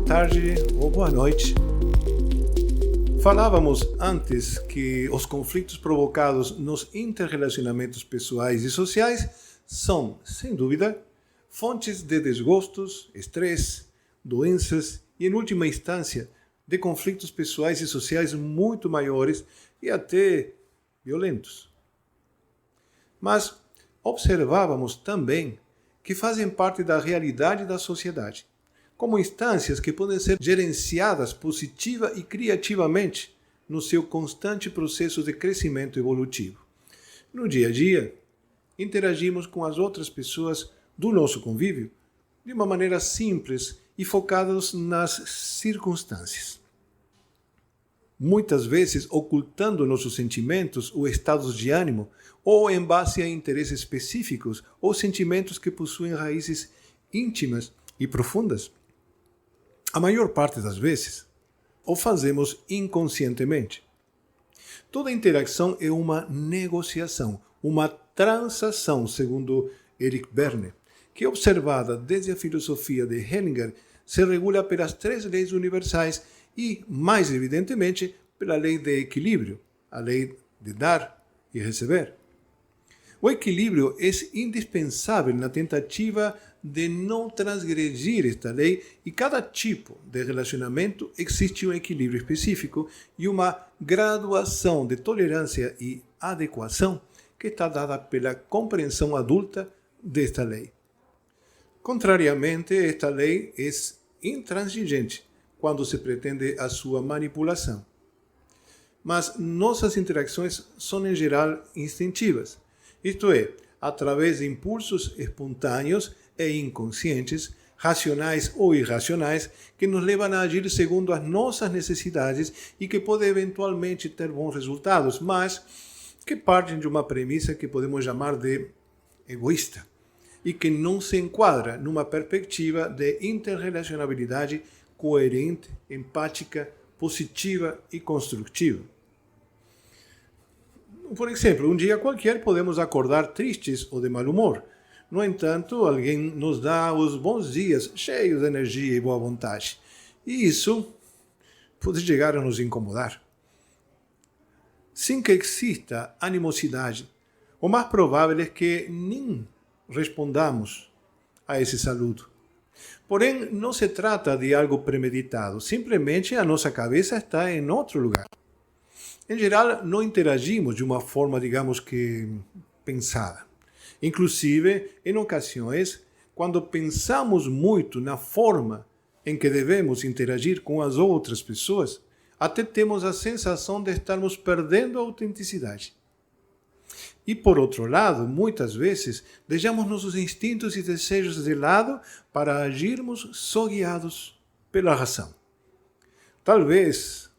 tarde ou boa noite. Falávamos antes que os conflitos provocados nos interrelacionamentos pessoais e sociais são, sem dúvida, fontes de desgostos, estresse, doenças e, em última instância, de conflitos pessoais e sociais muito maiores e até violentos. Mas observávamos também que fazem parte da realidade da sociedade, como instâncias que podem ser gerenciadas positiva e criativamente no seu constante processo de crescimento evolutivo. No dia a dia, interagimos com as outras pessoas do nosso convívio de uma maneira simples e focados nas circunstâncias. Muitas vezes ocultando nossos sentimentos ou estados de ânimo, ou em base a interesses específicos ou sentimentos que possuem raízes íntimas e profundas. A maior parte das vezes, o fazemos inconscientemente. Toda interação é uma negociação, uma transação, segundo Eric Berne, que, observada desde a filosofia de Hellinger, se regula pelas 3 leis universais e, mais evidentemente, pela lei de equilíbrio, a lei de dar e receber. O equilíbrio é indispensável na tentativa de não transgredir esta lei, e cada tipo de relacionamento existe um equilíbrio específico e uma graduação de tolerância e adequação que está dada pela compreensão adulta desta lei. Contrariamente, esta lei é intransigente quando se pretende a sua manipulação. Mas nossas interações são, em geral, instintivas, isto é, através de impulsos espontâneos e inconscientes, racionais ou irracionais, que nos levam a agir segundo as nossas necessidades e que podem eventualmente ter bons resultados, mas que partem de uma premissa que podemos chamar de egoísta e que não se enquadra numa perspectiva de interrelacionabilidade coerente, empática, positiva e construtiva. Por exemplo, um dia qualquer podemos acordar tristes ou de mau humor. No entanto, alguém nos dá os bons dias, cheios de energia e boa vontade. E isso pode chegar a nos incomodar. Sem que exista animosidade, o mais provável é que nem respondamos a esse saludo. Porém, não se trata de algo premeditado, simplesmente a nossa cabeça está em outro lugar. Em geral, não interagimos de uma forma, digamos que, pensada. Inclusive, em ocasiões, quando pensamos muito na forma em que devemos interagir com as outras pessoas, até temos a sensação de estarmos perdendo a autenticidade. E, por outro lado, muitas vezes, deixamos nossos instintos e desejos de lado para agirmos só guiados pela razão. Talvez,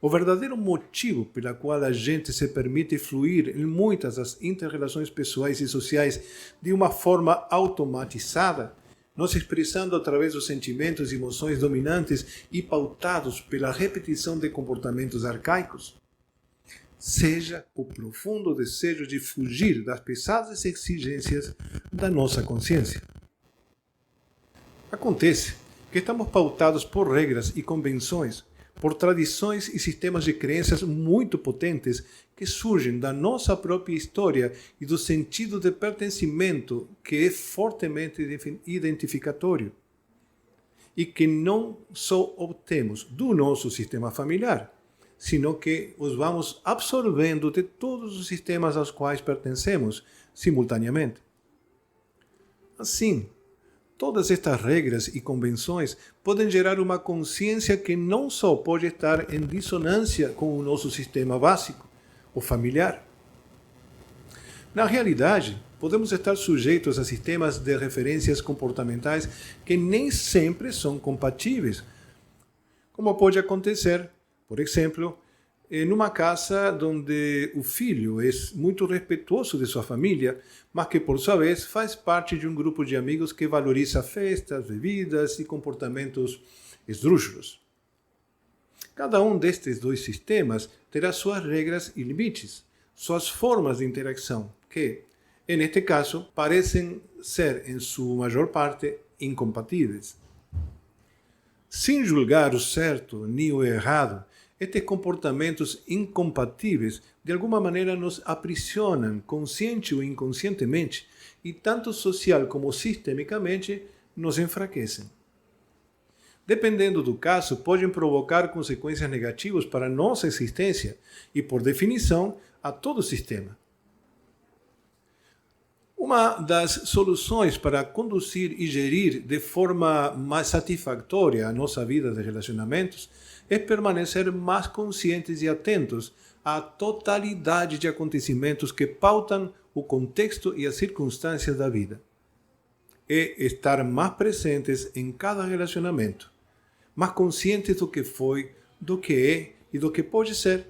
o verdadeiro motivo pela qual a gente se permite fluir em muitas das interrelações pessoais e sociais de uma forma automatizada, nos expressando através dos sentimentos e emoções dominantes e pautados pela repetição de comportamentos arcaicos, seja o profundo desejo de fugir das pesadas exigências da nossa consciência. Acontece que estamos pautados por regras e convenções, por tradições e sistemas de crenças muito potentes que surgem da nossa própria história e do sentido de pertencimento que é fortemente identificatório e que não só obtemos do nosso sistema familiar, sino que os vamos absorvendo de todos os sistemas aos quais pertencemos simultaneamente. Assim, todas estas regras e convenções podem gerar uma consciência que não só pode estar em dissonância com o nosso sistema básico, o familiar. Na realidade, podemos estar sujeitos a sistemas de referências comportamentais que nem sempre são compatíveis, como pode acontecer, por exemplo, em uma casa onde o filho é muito respeitoso de sua família, mas que, por sua vez, faz parte de um grupo de amigos que valoriza festas, bebidas e comportamentos esdrúxulos. Cada um destes dois sistemas terá suas regras e limites, suas formas de interação, que, neste caso, parecem ser, em sua maior parte, incompatíveis. Sem julgar o certo nem o errado, estes comportamentos incompatíveis de alguma maneira nos aprisionam, consciente ou inconscientemente, e tanto social como sistemicamente nos enfraquecem. Dependendo do caso, podem provocar consequências negativas para a nossa existência e, por definição, a todo o sistema. Uma das soluções para conduzir e gerir de forma mais satisfatória a nossa vida de relacionamentos é permanecer mais conscientes e atentos à totalidade de acontecimentos que pautam o contexto e as circunstâncias da vida. É estar mais presentes em cada relacionamento, mais conscientes do que foi, do que é e do que pode ser,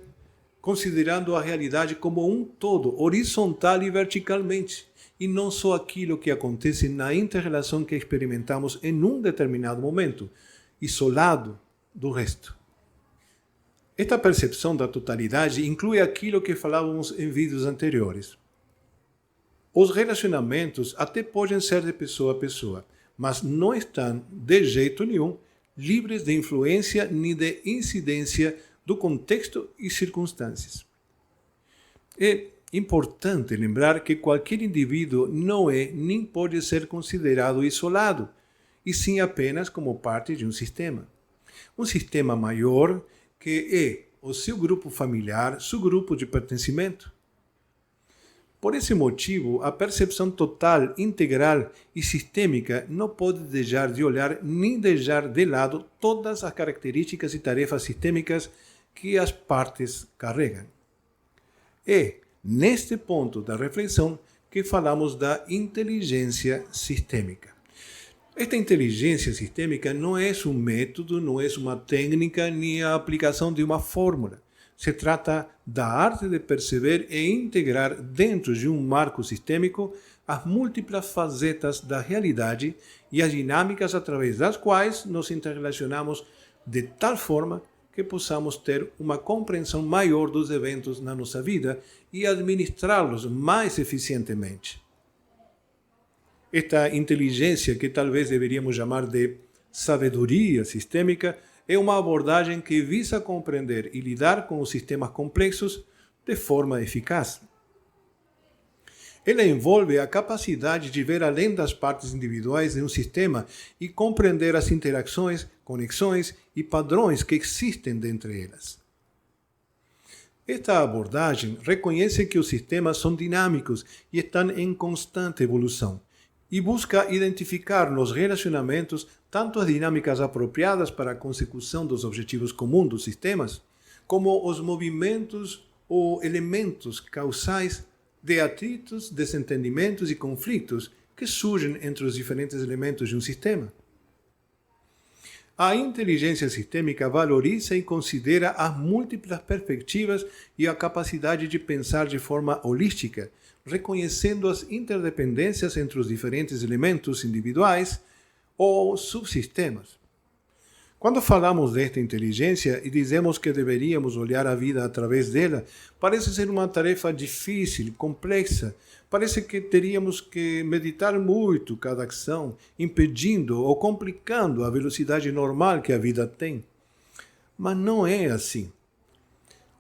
considerando a realidade como um todo, horizontal e verticalmente, e não só aquilo que acontece na inter-relação que experimentamos em um determinado momento, isolado do resto. Esta percepção da totalidade inclui aquilo que falávamos em vídeos anteriores. Os relacionamentos até podem ser de pessoa a pessoa, mas não estão, de jeito nenhum, livres de influência nem de incidência do contexto e circunstâncias. É importante lembrar que qualquer indivíduo não é nem pode ser considerado isolado, e sim apenas como parte de um sistema. Um sistema maior que é o seu grupo familiar, seu grupo de pertencimento. Por esse motivo, a percepção total, integral e sistêmica não pode deixar de olhar nem deixar de lado todas as características e tarefas sistêmicas que as partes carregam. É neste ponto da reflexão que falamos da inteligência sistêmica. Esta inteligência sistêmica não é um método, não é uma técnica, nem a aplicação de uma fórmula. Se trata da arte de perceber e integrar dentro de um marco sistêmico as múltiplas facetas da realidade e as dinâmicas através das quais nos interrelacionamos de tal forma que possamos ter uma compreensão maior dos eventos na nossa vida e administrá-los mais eficientemente. Esta inteligência, que talvez deveríamos chamar de sabedoria sistêmica, é uma abordagem que visa compreender e lidar com os sistemas complexos de forma eficaz. Ela envolve a capacidade de ver além das partes individuais de um sistema e compreender as interações, conexões e padrões que existem dentre elas. Esta abordagem reconhece que os sistemas são dinâmicos e estão em constante evolução, e busca identificar nos relacionamentos tanto as dinâmicas apropriadas para a consecução dos objetivos comuns dos sistemas, como os movimentos ou elementos causais de atritos, desentendimentos e conflitos que surgem entre os diferentes elementos de um sistema. A inteligência sistêmica valoriza e considera as múltiplas perspectivas e a capacidade de pensar de forma holística, reconhecendo as interdependências entre os diferentes elementos individuais ou subsistemas. Quando falamos desta inteligência e dizemos que deveríamos olhar a vida através dela, parece ser uma tarefa difícil, complexa. Parece que teríamos que meditar muito cada ação, impedindo ou complicando a velocidade normal que a vida tem. Mas não é assim.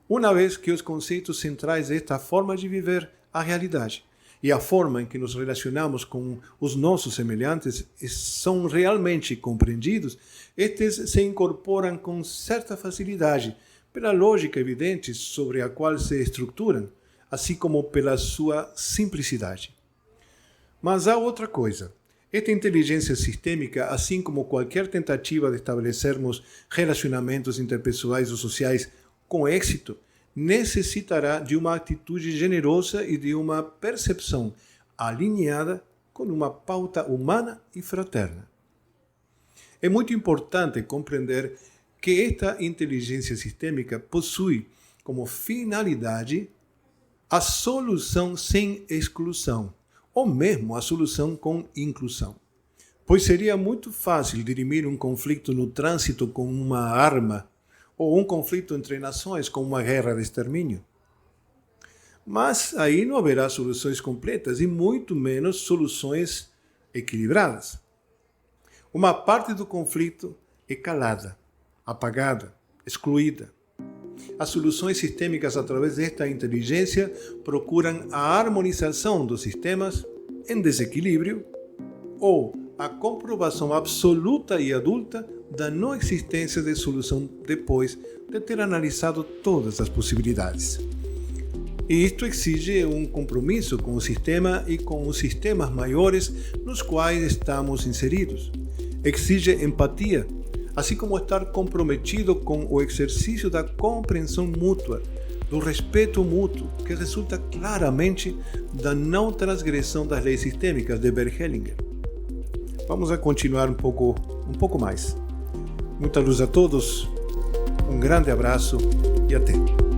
Uma vez que os conceitos centrais desta forma de viver a realidade e a forma em que nos relacionamos com os nossos semelhantes são realmente compreendidos, estes se incorporam com certa facilidade pela lógica evidente sobre a qual se estruturam, assim como pela sua simplicidade. Mas há outra coisa. Esta inteligência sistêmica, assim como qualquer tentativa de estabelecermos relacionamentos interpessoais ou sociais com êxito, necessitará de uma atitude generosa e de uma percepção alinhada com uma pauta humana e fraterna. É muito importante compreender que esta inteligência sistêmica possui como finalidade a solução sem exclusão, ou mesmo a solução com inclusão. Pois seria muito fácil dirimir um conflito no trânsito com uma arma, ou um conflito entre nações com uma guerra de extermínio. Mas aí não haverá soluções completas e muito menos soluções equilibradas. Uma parte do conflito é calada, apagada, excluída. As soluções sistêmicas através desta inteligência procuram a harmonização dos sistemas em desequilíbrio ou a comprovação absoluta e adulta da não existência de solução depois de ter analisado todas as possibilidades. E isto exige um compromisso com o sistema e com os sistemas maiores nos quais estamos inseridos. Exige empatia, assim como estar comprometido com o exercício da compreensão mútua, do respeito mútuo, que resulta claramente da não transgressão das leis sistêmicas de Bert Hellinger. Vamos a continuar um pouco mais. Muita luz a todos, um grande abraço e até!